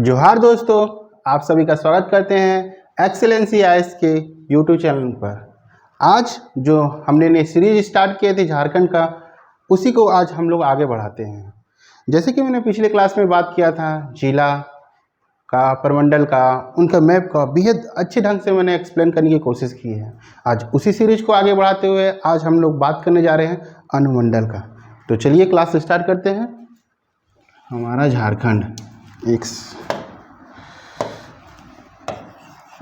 जोहार दोस्तों, आप सभी का स्वागत करते हैं एक्सेलेंसी आईएएस के यूट्यूब चैनल पर। आज जो हमने नई सीरीज स्टार्ट किए थे झारखंड का, उसी को आज हम लोग आगे बढ़ाते हैं। जैसे कि मैंने पिछले क्लास में बात किया था जिला का, प्रमंडल का, उनका मैप का बेहद अच्छे ढंग से मैंने एक्सप्लेन करने की कोशिश की है। आज उसी सीरीज को आगे बढ़ाते हुए आज हम लोग बात करने जा रहे हैं अनुमंडल का। तो चलिए क्लास स्टार्ट करते हैं। हमारा झारखंड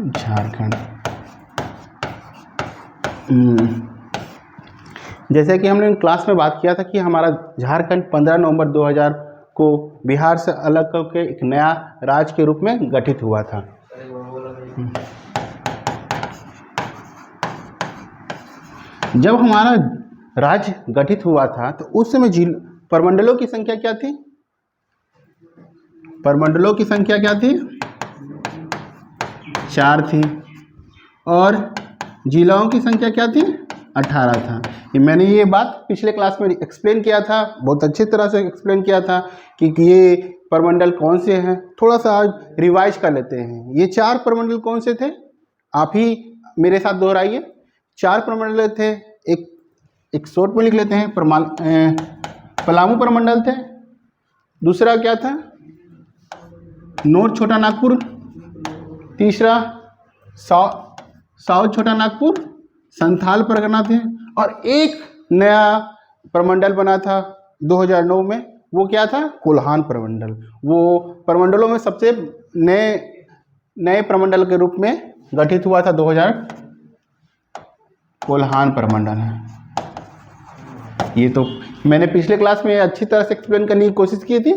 झारखंड जैसे कि हमने क्लास में बात किया था कि हमारा झारखंड 15 नवंबर 2000 को बिहार से अलग करके एक नया राज्य के रूप में गठित हुआ था। जब हमारा राज्य गठित हुआ था तो उस समय प्रमंडलों की संख्या क्या थी? प्रमंडलों की संख्या क्या थी? 4 थी। और जिलाओं की संख्या क्या थी? 18 था। मैंने ये बात पिछले क्लास में एक्सप्लेन किया था, बहुत अच्छी तरह से एक्सप्लेन किया था कि ये प्रमंडल कौन से हैं। थोड़ा सा आज रिवाइज कर लेते हैं। ये 4 प्रमंडल कौन से थे? आप ही मेरे साथ दोहराइए। 4 प्रमंडल थे। एक शॉर्ट में लिख लेते हैं। पलामू प्रमंडल थे। दूसरा क्या था? नॉर्थ छोटा नागपुर। तीसरा साउथ छोटा नागपुर, संथाल परगना थे। और एक नया प्रमंडल बना था 2009 में, वो क्या था? कोल्हान प्रमंडल। वो प्रमंडलों में सबसे नए प्रमंडल के रूप में गठित हुआ था 2000। कोल्हान प्रमंडल है ये। तो मैंने पिछले क्लास में अच्छी तरह से एक्सप्लेन करने की कोशिश की थी।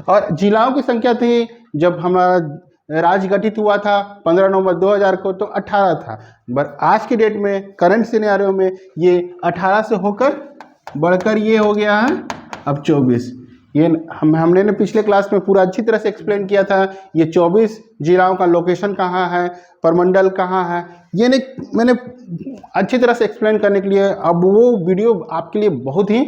और जिलाओं की संख्या थी, जब हमारा राज्य गठित हुआ था 15 नवंबर 2000 को, तो 18 था। पर आज की डेट में, करंट सिनेरियो में, ये 18 से होकर बढ़कर ये हो गया है अब 24। ये हमने ने पिछले क्लास में पूरा अच्छी तरह से एक्सप्लेन किया था। ये 24 जिलाओं का लोकेशन कहाँ है, प्रमंडल कहाँ है, ये मैंने अच्छी तरह से एक्सप्लेन करने के लिए अब वो वीडियो आपके लिए बहुत ही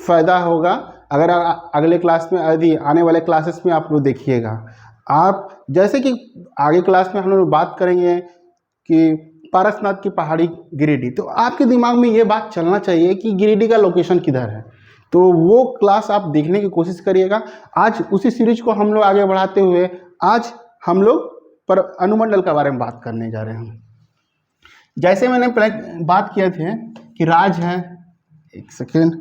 फ़ायदा होगा। अगर अगले क्लास में, यदि आने वाले क्लासेस में आप लोग देखिएगा। आप जैसे कि आगे क्लास में हम लोग बात करेंगे कि पारसनाथ की पहाड़ी गिरिडीह, तो आपके दिमाग में ये बात चलना चाहिए कि गिरिडीह का लोकेशन किधर है। तो वो क्लास आप देखने की कोशिश करिएगा। आज उसी सीरीज को हम लोग आगे बढ़ाते हुए आज हम लोग अनुमंडल के बारे में बात करने जा रहे हैं। जैसे मैंने पहले बात किए थे कि राज्य है, एक सेकेंड,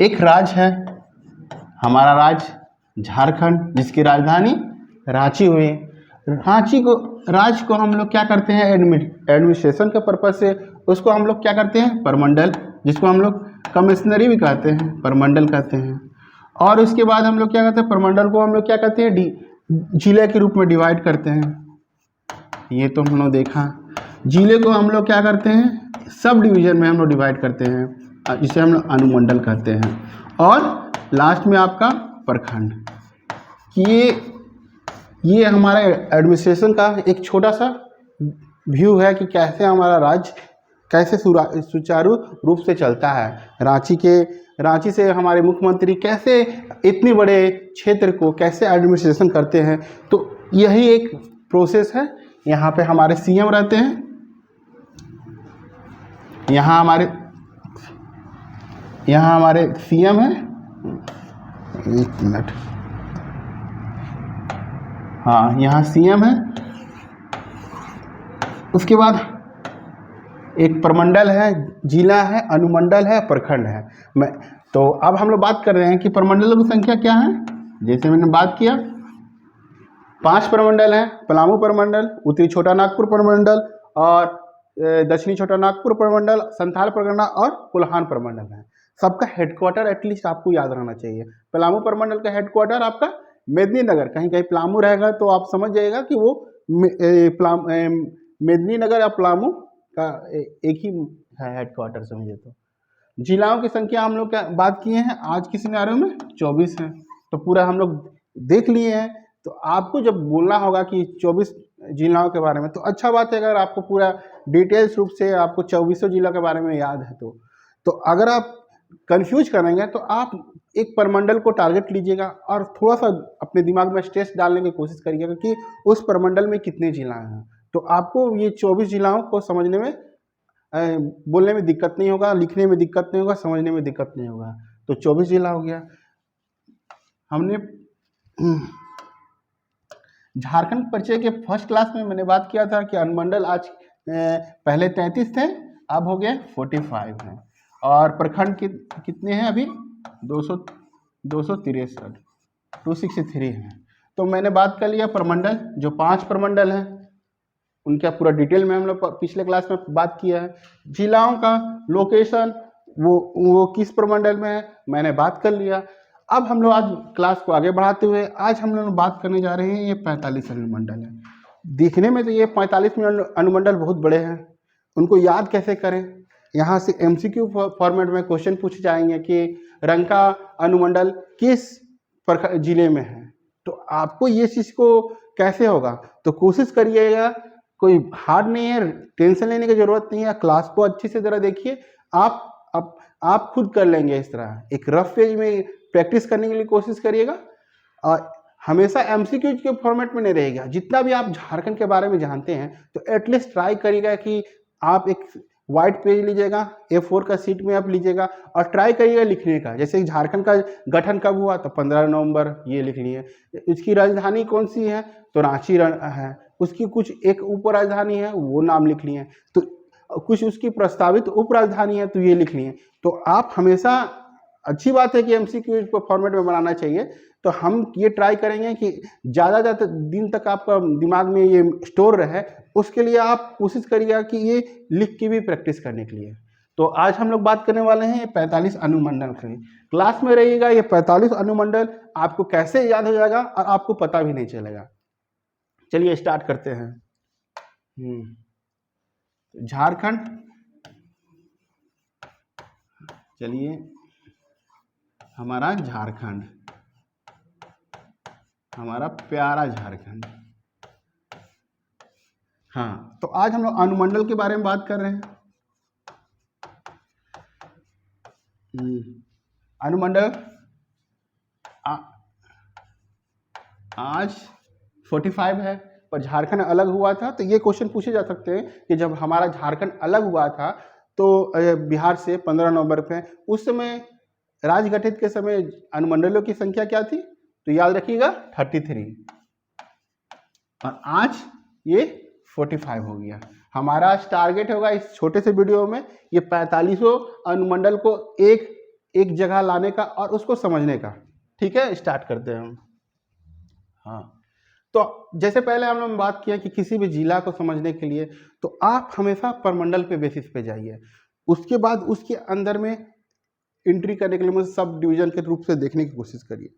एक राज्य है हमारा राज्य झारखंड, जिसकी राजधानी रांची हुई। राज्य को हम लोग क्या करते हैं? एडमिनिस्ट्रेशन के पर्पज से उसको हम लोग क्या करते हैं? प्रमंडल, जिसको हम लोग कमिश्नरी भी कहते हैं, प्रमंडल कहते हैं। और उसके बाद हम लोग क्या करते हैं? प्रमंडल को हम लोग क्या करते हैं? जिले के रूप में डिवाइड करते हैं। ये तो हम लोग देखा। जिले को हम लोग क्या करते हैं? सब डिवीजन में हम लोग डिवाइड करते हैं, जिसे हम लोग अनुमंडल कहते हैं। और लास्ट में आपका प्रखंड। ये हमारा एडमिनिस्ट्रेशन का एक छोटा सा व्यू है कि कैसे हमारा राज्य कैसे सुचारू रूप से चलता है। रांची से हमारे मुख्यमंत्री कैसे इतने बड़े क्षेत्र को कैसे एडमिनिस्ट्रेशन करते हैं। तो यही एक प्रोसेस है। यहाँ पे हमारे सीएम रहते हैं। यहाँ हमारे सीएम है। एक मिनट, हाँ, यहाँ सीएम है। उसके बाद एक प्रमंडल है, जिला है, अनुमंडल है, प्रखंड है। तो अब हम लोग बात कर रहे हैं कि प्रमंडलों की संख्या क्या है। जैसे मैंने बात किया, 5 प्रमंडल हैं। पलामू प्रमंडल, उत्तरी छोटा नागपुर प्रमंडल, और दक्षिणी छोटा नागपुर प्रमंडल, संथाल परगना और कोल्हान प्रमंडल है। सबका हेडक्वार्टर एटलीस्ट आपको याद रहना चाहिए। पलामू प्रमंडल का हेडक्वार्टर आपका मेदिनीनगर, कहीं कहीं पलामू रहेगा तो आप समझ जाइएगा कि वो मेदिनीनगर या पलामू का एक ही है हेडक्वार्टर, समझिए। तो जिलाओं की संख्या हम लोग क्या बात किए हैं आज की सिनेरियो में? 24 है। तो पूरा हम लोग देख लिए हैं। तो आपको जब बोलना होगा कि 24 जिलाओं के बारे में। तो अच्छा बात है अगर आपको पूरा डिटेल्स रूप से आपको 2400 जिला के बारे में याद है। तो अगर आप कंफ्यूज करेंगे तो आप एक प्रमंडल को टारगेट लीजिएगा और थोड़ा सा अपने दिमाग में स्ट्रेस डालने की कोशिश करिएगा कि उस प्रमंडल में कितने जिला हैं। तो आपको ये 24 जिलाओं को समझने में बोलने में दिक्कत नहीं होगा, लिखने में दिक्कत नहीं होगा, समझने में दिक्कत नहीं होगा। तो 24 जिला हो गया। हमने झारखंड परिचय के फर्स्ट क्लास में मैंने बात किया था कि अनुमंडल आज पहले 33 थे, अब हो गए 45 हैं। और प्रखंड कितने हैं अभी? 263 हैं। तो मैंने बात कर लिया प्रमंडल, जो 5 प्रमंडल हैं उनका पूरा डिटेल में हम लोग पिछले क्लास में बात किया है। जिलाओं का लोकेशन वो किस प्रमंडल में है मैंने बात कर लिया। अब हम लोग आज क्लास को आगे बढ़ाते हुए आज हम लोग बात करने जा रहे हैं, ये 45 अनुमंडल है। दिखने में तो ये 45 अनुमंडल बहुत बड़े हैं, उनको याद कैसे करें? यहाँ से MCQ फॉर्मेट में क्वेश्चन पूछे जाएंगे कि रंका अनुमंडल किस जिले में है। तो आपको ये चीज़ को कैसे होगा? तो कोशिश करिएगा, कोई हार्ड नहीं है, टेंशन लेने की जरूरत नहीं है। क्लास को अच्छी से जरा देखिए, आप खुद कर लेंगे। इस तरह एक रफ पेज में प्रैक्टिस करने के लिए कोशिश करिएगा और हमेशा MCQ के फॉर्मेट में नहीं रहेगा। जितना भी आप झारखंड के बारे में जानते हैं तो एटलीस्ट ट्राई करिएगा कि आप एक वाइट पेज लीजिएगा, A4 का सीट में आप लीजिएगा और ट्राई करिएगा लिखने का। जैसे झारखंड का गठन कब हुआ? तो 15 नवंबर, ये लिख लिए। इसकी राजधानी कौन सी है? तो रांची है। उसकी कुछ एक उप राजधानी है, वो नाम लिख लिए। तो कुछ उसकी प्रस्तावित उप राजधानी है, तो ये लिख लिए। तो आप हमेशा, अच्छी बात है कि MCQ को फॉर्मेट में बनाना चाहिए। तो हम ये ट्राई करेंगे कि ज़्यादा दिन तक आपका दिमाग में ये स्टोर रहे, उसके लिए आप कोशिश करिएगा कि ये लिख के भी प्रैक्टिस करने के लिए। तो आज हम लोग बात करने वाले हैं 45 अनुमंडल की। क्लास में रहिएगा, ये 45 अनुमंडल आपको कैसे याद हो जाएगा और आपको पता भी नहीं चलेगा। चलिए स्टार्ट करते हैं। झारखंड, चलिए हमारा झारखंड, हमारा प्यारा झारखंड। हाँ, तो आज हम लोग अनुमंडल के बारे में बात कर रहे हैं। अनुमंडल आज 45 है, पर झारखंड अलग हुआ था। तो ये क्वेश्चन पूछे जा सकते हैं कि जब हमारा झारखंड अलग हुआ था तो बिहार से 15 नवंबर पे, उस समय राज्य गठित के समय अनुमंडलों की संख्या क्या थी? तो याद रखिएगा 33, और आज ये 45 हो गया। हमारा टारगेट होगा इस छोटे से वीडियो में ये 45 अनुमंडल को एक जगह लाने का और उसको समझने का। ठीक है, स्टार्ट करते हैं हम। हाँ, तो जैसे पहले हम लोग ने बात किया कि किसी भी जिला को समझने के लिए तो आप हमेशा प्रमंडल पे बेसिस पे जाइए। उसके बाद उसके अंदर में एंट्री करने के लिए मुझे सब डिवीजन के रूप से देखने की कोशिश करिए।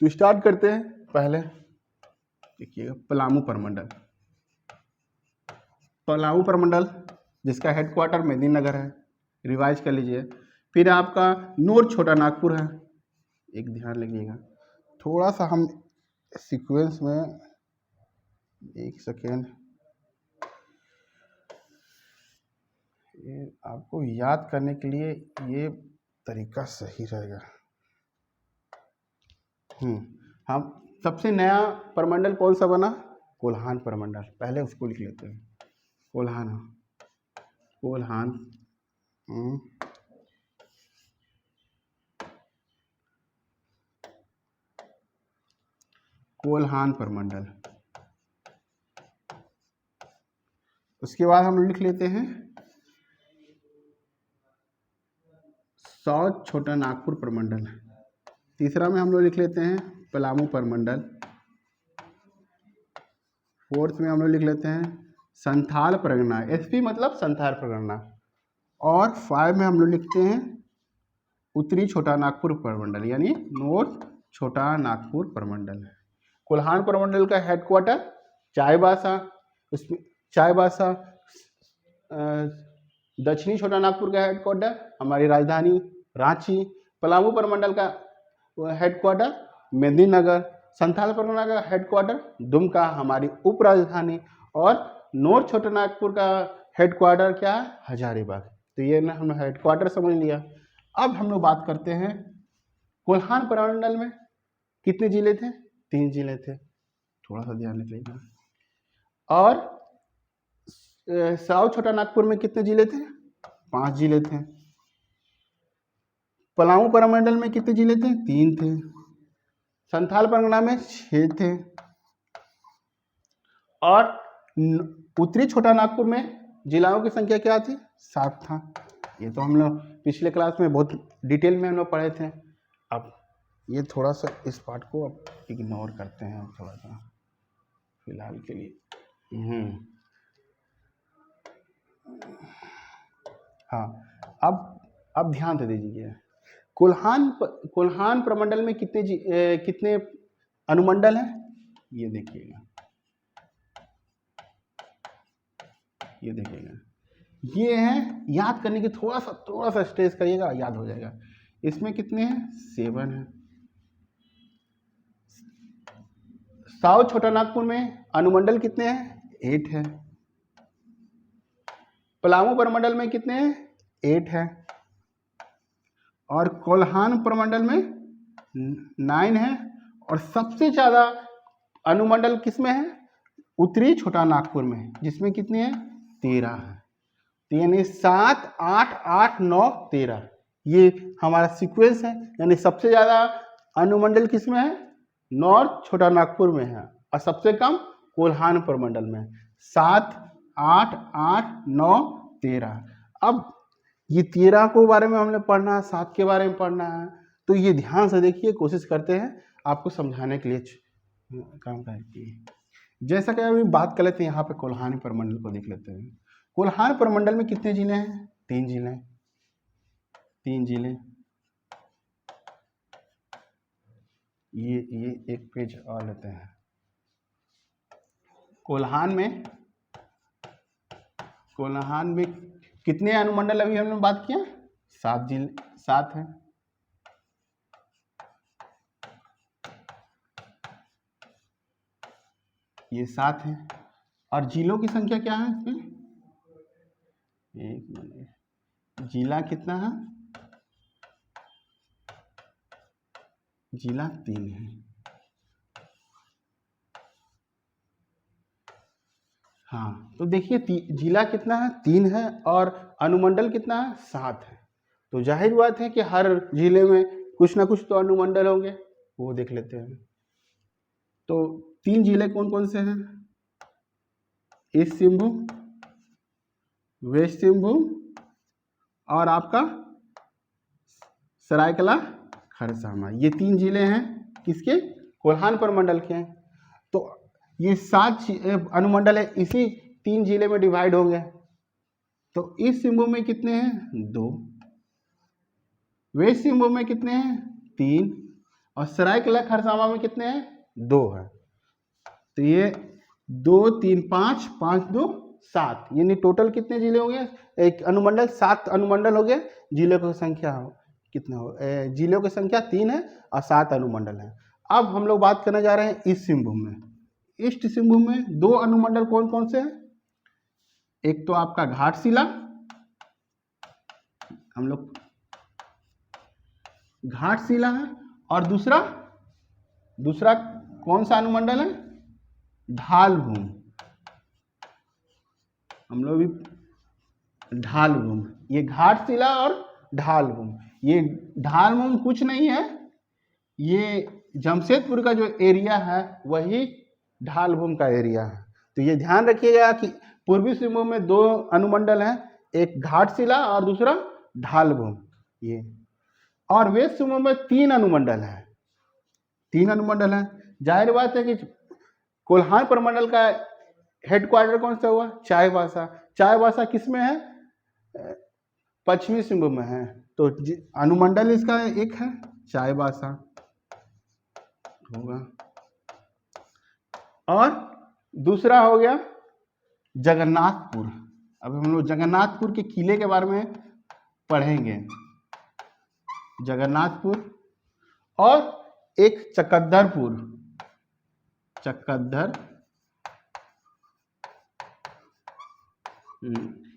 तो स्टार्ट करते हैं। पहले देखिएगा पलामू प्रमंडल। पलामू प्रमंडल जिसका हेडक्वार्टर मेदिनीनगर है, रिवाइज कर लीजिए। फिर आपका नोर छोटा नागपुर है, एक ध्यान रखिएगा। थोड़ा सा हम सीक्वेंस में, एक सेकेंड, ये आपको याद करने के लिए ये तरीका सही रहेगा। हम सबसे नया प्रमंडल कौन सा बना? कोल्हान प्रमंडल। पहले उसको लिख लेते हैं। कोल्हान प्रमंडल। उसके बाद हम लिख लेते हैं साउथ छोटा नागपुर प्रमंडल। तीसरा में हम लोग लिख लेते हैं पलामू प्रमंडल। फोर्थ में हम लोग लिख लेते हैं संथाल परगना, SP मतलब संथाल परगना। और 5 में हम लोग लिखते हैं उत्तरी छोटा नागपुर प्रमंडल, यानी नॉर्थ छोटा नागपुर प्रमंडल। कोल्हान प्रमंडल का हेडक्वार्टर चाईबासा, उसमें चाईबासा। दक्षिणी छोटा नागपुर का हेडक्वार्टर हमारी राजधानी रांची। पलामू प्रमंडल का हेडक्वार्टर मेदिनीनगर। संथाल परगना का हेडक्वार्टर दुमका, हमारी उप राजधानी। और नॉर्थ छोटानागपुर का हेडक्वार्टर क्या है? हजारीबाग। तो ये ना हम हेडक्वार्टर समझ लिया। अब हम लोग बात करते हैं कोल्हान प्रमंडल में कितने जिले थे? 3 जिले थे, थोड़ा सा ध्यान रखिएगा। और साउथ छोटानागपुर में कितने जिले थे? 5 जिले थे। पलामू प्रमंडल में कितने जिले थे? 3 थे। संथाल परगना में 6 थे। और उत्तरी छोटानागपुर में जिलाओं की संख्या क्या थी? 7 था। ये तो हम लोग पिछले क्लास में बहुत डिटेल में हम लोग पढ़े थे। अब ये थोड़ा सा इस पार्ट को अब इग्नोर करते हैं थोड़ा सा फिलहाल के लिए। हाँ, अब ध्यान दे दीजिए। कोल्हान प्रमंडल में कितने अनुमंडल हैं? ये देखिएगा, ये देखिएगा, ये हैं। याद करने की थोड़ा सा स्ट्रेस करिएगा, याद हो जाएगा। इसमें कितने हैं? 7 हैं। साउथ छोटानागपुर में अनुमंडल कितने हैं? 8 हैं। पलामू प्रमंडल में कितने हैं? 8 हैं। और कोल्हान प्रमंडल में 9 है। और सबसे ज़्यादा अनुमंडल किसमें है? उत्तरी छोटानागपुर में, जिसमें कितने हैं? 13 है। तो यानी 7, 8, 8, 9, 13 ये हमारा सीक्वेंस है। यानी सबसे ज़्यादा अनुमंडल किसमें है? नॉर्थ छोटानागपुर में है। और सबसे कम कोल्हान प्रमंडल में 7, 8, 8, 9, 13। अब ये 13 को बारे में हमने पढ़ना है, 7 के बारे में पढ़ना है। तो ये ध्यान से देखिए, कोशिश करते हैं आपको समझाने के लिए काम करके। जैसा कि अभी बात कर लेते हैं, यहाँ पे कोल्हान प्रमंडल को देख लेते हैं। कोल्हान प्रमंडल में कितने जिले हैं? 3 जिले। 3 जिले। ये एक पेज और लेते हैं। कोल्हान में कितने अनुमंडल अभी हमने बात किया? 7 जिले, 7 हैं। ये 7 हैं। और जिलों की संख्या क्या है इसमें? एक मिनट, जिला कितना है? जिला 3 है। हाँ, तो देखिए जिला कितना है? 3 है। और अनुमंडल कितना है? 7 है। तो जाहिर बात है कि हर जिले में कुछ ना कुछ तो अनुमंडल होंगे, वो देख लेते हैं। तो 3 जिले कौन कौन से हैं? ईस्ट सिंहभूम, वेस्ट सिंहभूम और आपका सरायकला खरसावां। ये 3 जिले हैं किसके? कोल्हान प्रमंडल के हैं। तो ये 7 अनुमंडल है, इसी 3 जिले में डिवाइड होंगे। तो ईस्ट सिंहभूम में कितने हैं? 2। वेस्ट सिंहभूम में कितने हैं? 3। और सरायकला खरसावां में कितने हैं? 2 है। तो ये 2, 3, 5, 5, 2, 7, यानी टोटल कितने जिले हो गए? एक अनुमंडल, 7 अनुमंडल हो गए। जिलों की संख्या कितना हो? जिलों की संख्या 3 है और 7 अनुमंडल है। अब हम लोग बात करने जा रहे हैं ईस्ट सिंहभूम में। ईस्ट सिंहभूम में 2 अनुमंडल कौन कौन से हैं? एक तो आपका घाटशिला, हम लोग घाटशिला है। और दूसरा कौन सा अनुमंडल है? ढालभूम। हम लोग भी ढालभूम, ये घाटशिला और ढालभूम। ये ढालभूम कुछ नहीं है, ये जमशेदपुर का जो एरिया है वही ढालभूम का एरिया है। तो ये ध्यान रखिएगा कि पूर्वी सिंहभूम में 2 अनुमंडल हैं, एक घाटशिला और दूसरा ढालभूम। ये और वेस्ट सिंहभूम में 3 अनुमंडल है। 3 अनुमंडल है। जाहिर बात है कि कोल्हान प्रमंडल का हेडक्वार्टर कौन सा हुआ? चाईबासा। चाईबासा किस में है? पश्चिमी सिंहभूम में है। तो अनुमंडल इसका एक है, चाईबासा होगा। और दूसरा हो गया जगन्नाथपुर। अब हम लोग जगन्नाथपुर के किले के बारे में पढ़ेंगे। जगन्नाथपुर और एक चकद्दरपुर।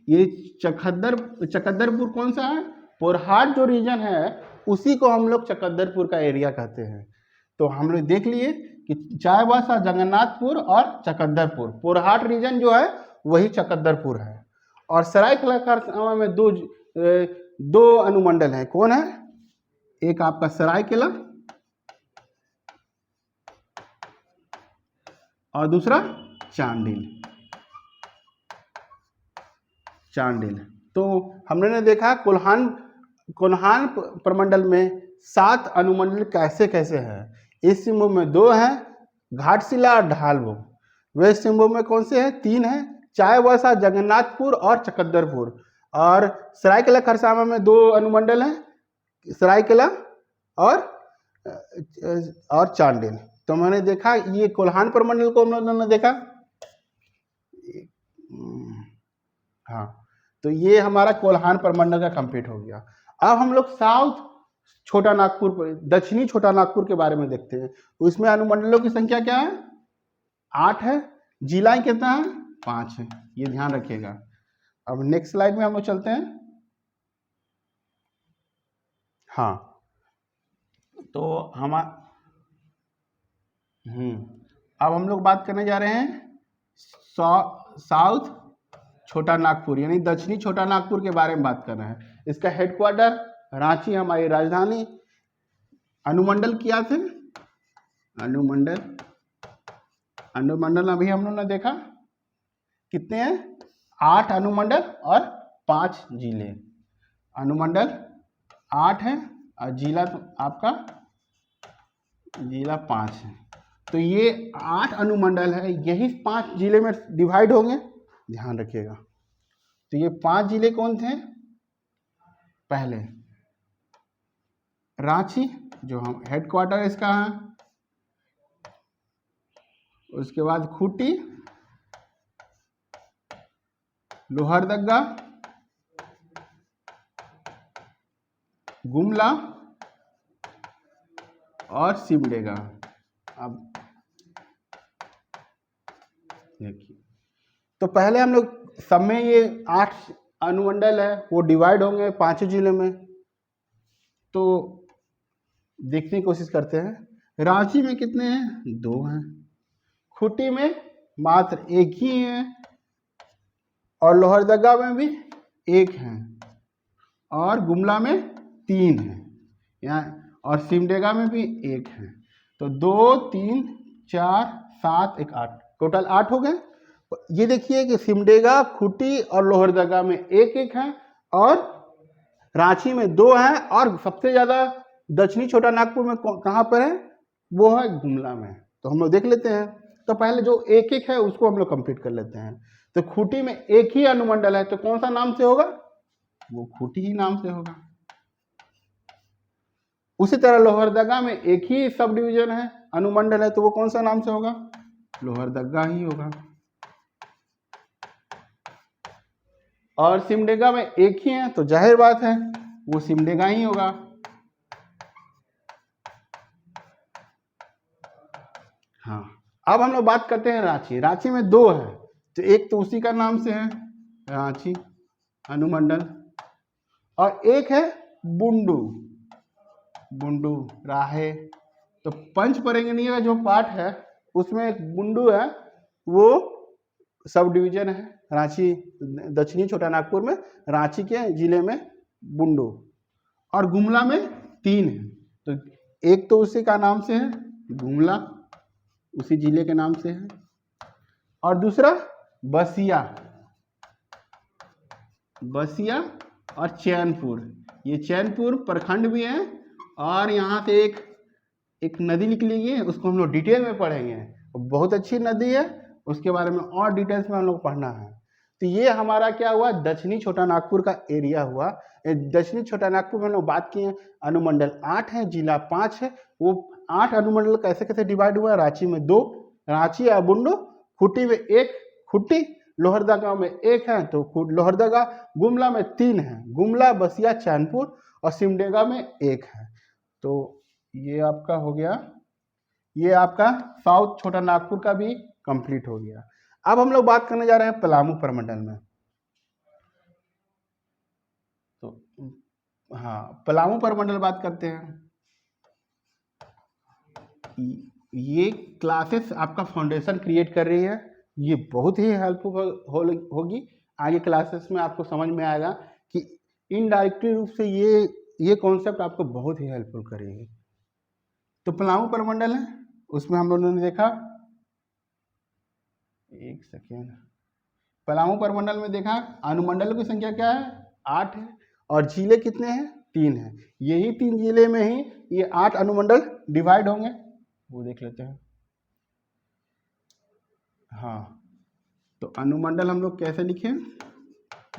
ये चकद्दरपुर कौन सा है? पोरहाट जो रीजन है उसी को हम लोग चकद्दरपुर का एरिया कहते हैं। तो हम लोग देख लिए कि चाईबासा, जगन्नाथपुर और चकद्दरपुर, पोरहाट रीजन जो है वही चकद्दरपुर है। और सरायकेला खरसावां में दो अनुमंडल है। कौन है? एक आपका सरायकेला और दूसरा चांडिल। तो हमने देखा कोल्हान प्रमंडल में 7 अनुमंडल कैसे कैसे हैं। ईस्ट सिंहभूम में 2 हैं, घाटशिला और ढालभूम। वेस्ट सिंहभूम में कौन से हैं? 3 हैं, चाईबासा, जगन्नाथपुर और चकद्दरपुर। और सरायकेला खरसावां में 2 अनुमंडल हैं, सरायकेला और चांडिल। तो मैंने देखा ये कोल्हान प्रमंडल को हम लोगों ने देखा। हाँ, तो ये हमारा कोल्हान प्रमंडल का कंप्लीट हो गया। अब हम लोग साउथ छोटा नागपुर, दक्षिणी छोटा नागपुर के बारे में देखते हैं। उसमें अनुमंडलों की संख्या क्या है? 8 है। जिलाएं कितना है? 5 है। ये ध्यान रखिएगा। अब नेक्स्ट स्लाइड में हम लोग चलते हैं। हाँ, तो अब हम लोग बात करने जा रहे हैं साउथ छोटा नागपुर यानी दक्षिणी छोटा नागपुर के बारे में बात कर रहे हैं। इसका हेडक्वार्टर रांची हमारी राजधानी। अनुमंडल क्या थे? अनुमंडल अभी हम लोग ने देखा कितने हैं? 8 अनुमंडल और 5 जिले। अनुमंडल 8 है और जिला तो आपका जिला 5 है। तो ये 8 अनुमंडल है, यही 5 जिले में डिवाइड होंगे, ध्यान रखिएगा। तो ये 5 जिले कौन थे? पहले रांची जो हम हेडक्वार्टर इसका है, उसके बाद खूंटी, लोहरदगा, गुमला और सिमडेगा। अब देखिए, तो पहले हम लोग सब में ये 8 अनुमंडल है वो डिवाइड होंगे 5 जिले में। तो देखने की कोशिश करते हैं। रांची में कितने हैं? 2 हैं। खूंटी में मात्र 1 ही है और लोहरदगा में भी 1 है और गुमला में 3 है यहाँ, और सिमडेगा में भी 1 है। तो 2, 3, 4, 7, 1, 8, टोटल 8 हो गए। ये देखिए कि सिमडेगा, खूंटी और लोहरदगा में 1-1 है और रांची में 2 हैं और सबसे ज़्यादा दक्षिणी छोटा नागपुर में कहाँ पर है? वो है गुमला में। तो हम लोग देख लेते हैं। तो पहले जो 1-1 है उसको हम लोग कंप्लीट कर लेते हैं। तो खूंटी में 1 ही अनुमंडल है, तो कौन सा नाम से होगा? वो खूंटी ही नाम से होगा। उसी तरह लोहरदगा में 1 ही सब डिवीजन है, अनुमंडल है, तो वो कौन सा नाम से होगा? लोहरदगा ही होगा। और सिमडेगा में 1 ही है, तो जाहिर बात है वो सिमडेगा ही होगा। हाँ, अब हम लोग बात करते हैं रांची। रांची में 2 है, तो एक तो उसी का नाम से है रांची अनुमंडल, और एक है बुंडू राहे। तो पंचपरगनीय का जो पार्ट है उसमें एक बुंडू है, वो सब डिवीजन है रांची दक्षिणी छोटा नागपुर में, रांची के जिले में बुंडू। और गुमला में 3 है, तो एक तो उसी का नाम से है गुमला, उसी जिले के नाम से है, और दूसरा बसिया और चैनपुर। ये चैनपुर प्रखंड भी है और यहाँ से एक नदी निकली है, उसको हम लोग डिटेल में पढ़ेंगे। बहुत अच्छी नदी है, उसके बारे में और डिटेल्स में हम लोग पढ़ना है। तो ये हमारा क्या हुआ? दक्षिणी छोटा नागपुर का एरिया हुआ। दक्षिणी छोटा नागपुर में हम लोग बात किए, अनुमंडल 8 है, जिला 5 है। वो 8 अनुमंडल कैसे कैसे डिवाइड हुआ? रांची में 2, रांची या बुंडू, खूंटी में 1, खूंटी, लोहरदगा में 1 है, तो लोहरदगा, गुमला में 3 है, गुमला, बसिया, चैनपुर, और सिमडेगा में 1 है। तो ये आपका हो गया, ये आपका साउथ छोटा नागपुर का भी कंप्लीट हो गया। अब हम लोग बात करने जा रहे हैं पलामू प्रमंडल में। हाँ, पलामू प्रमंडल बात करते हैं। ये क्लासेस आपका फाउंडेशन क्रिएट कर रही है, ये बहुत ही हेल्पफुल होगी। आगे क्लासेस में आपको समझ में आएगा कि इनडायरेक्टली रूप से ये कॉन्सेप्ट आपको बहुत ही हेल्पफुल करेगी। तो पलामू प्रमंडल है, उसमें हम लोगों ने देखा, एक सेकेंड, पलामू प्रमंडल में देखा अनुमंडलों की संख्या क्या है, 8 है, और जिले कितने हैं, 3 हैं। यही 3 जिले में ही ये 8 अनुमंडल डिवाइड होंगे, वो देख लेते हैं। हाँ, तो अनुमंडल हम लोग कैसे लिखें,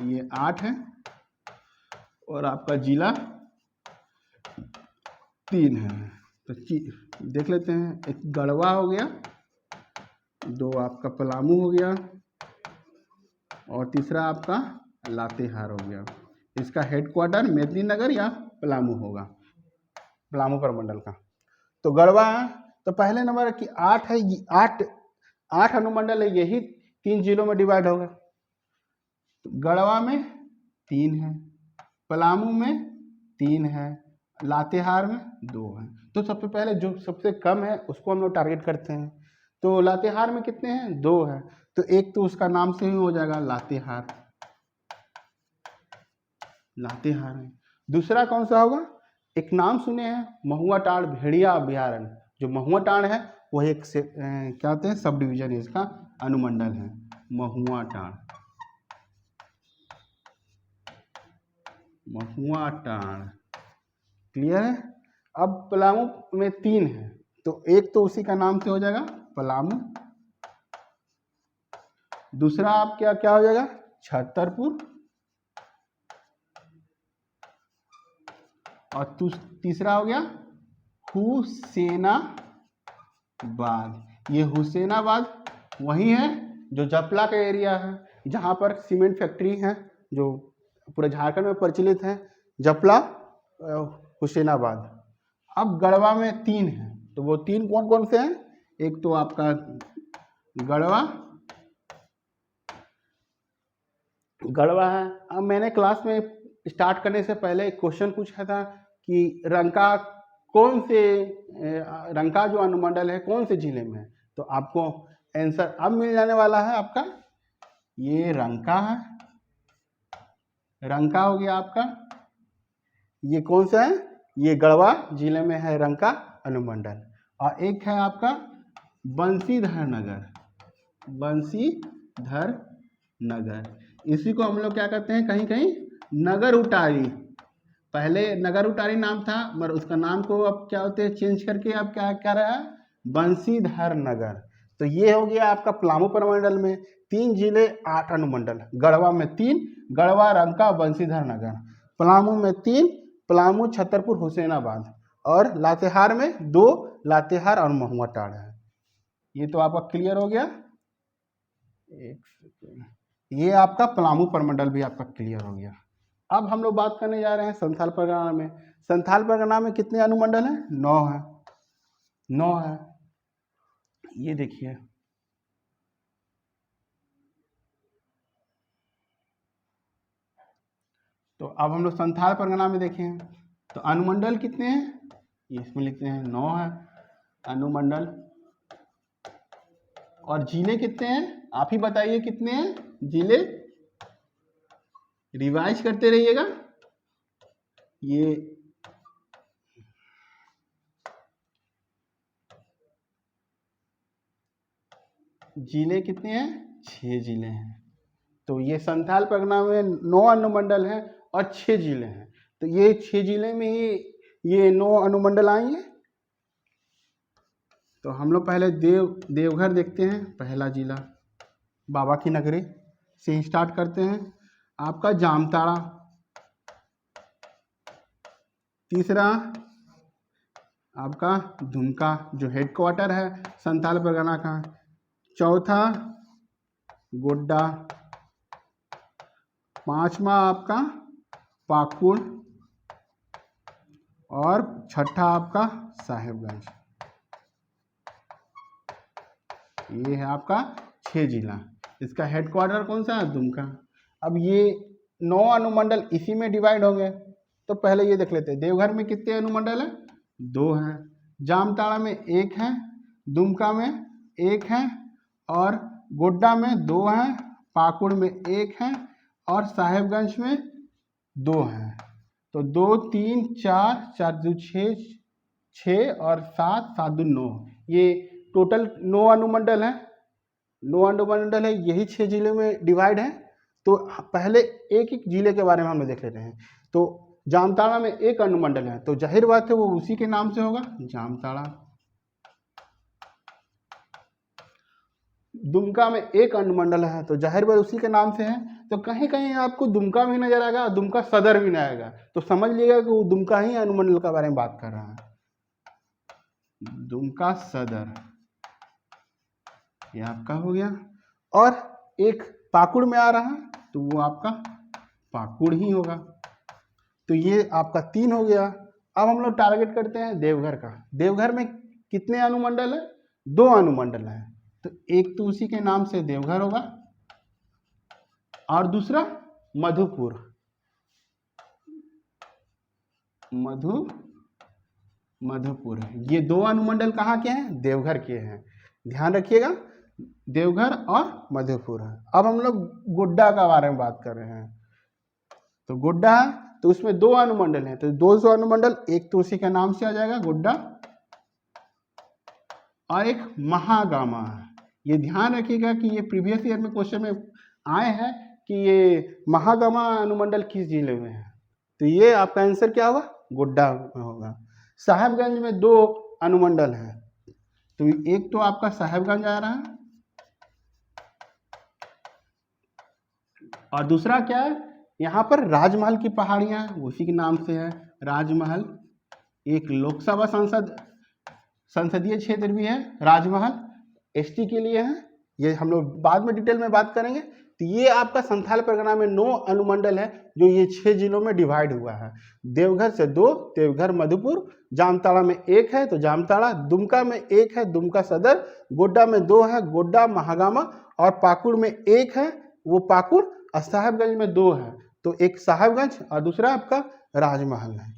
ये 8 है और आपका जिला 3 है। तो देख लेते हैं, एक गढ़वा हो गया, 2 आपका पलामू हो गया, और तीसरा आपका लातेहार हो गया। इसका हेडक्वार्टर मेदिनीनगर या पलामू होगा, पलामू प्रमंडल का। तो गढ़वा है, तो पहले नंबर की 8 है, 8 अनुमंडल है, यही 3 जिलों में डिवाइड होगा। तो गढ़वा में 3 है, पलामू में 3 है, लातेहार में 2 है। तो सबसे पहले जो सबसे कम है उसको हम लोग टारगेट करते हैं। तो लातेहार में कितने हैं, 2 है, तो एक तो उसका नाम से ही हो जाएगा लातेहार, लातेहार है। दूसरा कौन सा होगा, एक नाम सुने हैं, महुआ टाड़ भेड़िया अभ्यारण्य। जो महुआ टाड़ है वह एक से क्या होते हैं, सब डिवीजन है, इसका अनुमंडल है महुआ टाड़, महुआ टाड़, क्लियर है। अब पलामू में 3 है, तो एक तो उसी का नाम से हो जाएगा पलामू, दूसरा आप क्या हो जाएगा, छतरपुर, और तीसरा हो गया हुसैनाबाद। ये हुसैनाबाद वही है जो जपला का एरिया है, जहाँ पर सीमेंट फैक्ट्री है, जो पूरे झारखंड में प्रचलित है, जपला, हुसैनाबाद। अब गढ़वा में 3 है, तो वो 3 कौन कौन से हैं, एक तो आपका गढ़वा है। अब मैंने क्लास में स्टार्ट करने से पहले एक क्वेश्चन पूछा था कि रंका रंका जो अनुमंडल है कौन से जिले में है, तो आपको आंसर अब मिल जाने वाला है आपका, ये रंका है, रंका हो गया आपका। ये कौन सा है, ये गढ़वा जिले में है रंका अनुमंडल। और एक है आपका बंशीधर नगर, बंशीधर नगर, इसी को हम लोग क्या कहते हैं, कहीं कहीं नगर उटारी, पहले नगर उटारी नाम था, मगर उसका नाम को अब क्या होते हैं, चेंज करके अब क्या रहा है, बंशीधर नगर। तो ये हो गया आपका पलामू प्रमंडल में 3 जिले 8 अनुमंडल, गढ़वा में 3, गढ़वा, रंका, बंशीधर नगर, पलामू में 3, पलामू, छतरपुर, हुसैनाबाद, और लातेहार में 2, लातेहार और महुआ टाड़ है। ये तो आपका क्लियर हो गया। एक सेकेंड, ये आपका पलामू प्रमंडल भी आपका क्लियर हो गया। अब हम लोग बात करने जा रहे हैं संथाल परगना में। संथाल परगना में कितने अनुमंडल हैं, 9 है, 9 है। ये देखिए, तो अब हम लोग संथाल परगना में देखें तो अनुमंडल कितने हैं, ये इसमें लिखते हैं 9 है अनुमंडल। और जिले कितने हैं, आप ही बताइए कितने हैं जिले, रिवाइज करते रहिएगा। ये जिले कितने हैं, 6 जिले हैं। तो ये संथाल परगना में 9 अनुमंडल हैं और 6 जिले हैं। तो ये 6 जिले में ही ये 9 अनुमंडल आएंगे। तो हम लोग पहले देवघर देखते हैं, पहला जिला, बाबा की नगरी से ही स्टार्ट करते हैं। आपका जामताड़ा, तीसरा आपका दुमका जो हेडक्वार्टर है संथाल परगना का, चौथा गोड्डा, पांचवा आपका पाकुड़, और छठा आपका साहेबगंज। ये है आपका 6 जिला। इसका हेडक्वार्टर कौन सा है, दुमका। अब ये 9 अनुमंडल इसी में डिवाइड होंगे, तो पहले ये देख लेते हैं, देवघर में कितने अनुमंडल हैं? 2 हैं। जामताड़ा में 1 है, दुमका में 1 है, और गोड्डा में 2 हैं, पाकुड़ में 1 है, और साहेबगंज में 2 हैं। तो 2 3 4 4 2 6 और 7 7 2 9, ये टोटल 9 अनुमंडल है। 9 अनुमंडल है, यही 6 जिले में डिवाइड है। तो पहले एक एक जिले के बारे में हम लोग देख लेते हैं। तो जामताड़ा में 1 अनुमंडल है, तो जाहिर बात है वो उसी के नाम से होगा, जामताड़ा। दुमका में 1 अनुमंडल है, तो जाहिर बात उसी के नाम से है। तो कहीं कहीं आपको दुमका भी नजर आएगा और दुमका सदर भी नहीं आएगा, तो समझ लीजिएगा कि वो दुमका ही अनुमंडल के बारे में बात कर रहा है। दुमका सदर ये आपका हो गया, और एक पाकुड़ में आ रहा है, तो वो आपका पाकुड़ ही होगा। तो ये आपका 3 हो गया। अब हम लोग टारगेट करते हैं देवघर का। देवघर में कितने अनुमंडल है? 2 अनुमंडल है। तो एक तो उसी के नाम से देवघर होगा, और दूसरा मधुपुर। मधुपुर ये 2 अनुमंडल कहाँ के हैं? देवघर के हैं। ध्यान रखिएगा, देवघर और मधुपुर है। अब हम लोग गोड्डा का बारे में बात कर रहे हैं। तो गोड्डा है, तो उसमें 2 अनुमंडल हैं, तो 2 अनुमंडल, एक तो उसी के नाम से आ जाएगा गोड्डा, और एक महागामा है। ये ध्यान रखिएगा कि ये प्रीवियस ईयर में क्वेश्चन में आए हैं कि ये महागामा अनुमंडल किस जिले में है। तो ये आपका आंसर क्या होगा? गोड्डा में होगा। साहेबगंज में 2 अनुमंडल हैं, तो एक तो आपका साहेबगंज आ रहा है, और दूसरा क्या है? यहाँ पर राजमहल की पहाड़ियाँ उसी के नाम से है, राजमहल। एक लोकसभा संसदीय क्षेत्र भी है राजमहल, एसटी के लिए है। ये हम लोग बाद में डिटेल में बात करेंगे। तो ये आपका संथाल परगना में 9 अनुमंडल है, जो ये 6 जिलों में डिवाइड हुआ है। देवघर से 2, देवघर मधुपुर। जामताड़ा में 1 है, तो जामताड़ा। दुमका में 1 है, दुमका सदर। गोड्डा में 2 है, गोड्डा महागामा। और पाकुड़ में 1 है, वो पाकुड़। और साहेबगंज में 2 है, तो एक साहेबगंज और दूसरा आपका राजमहल है।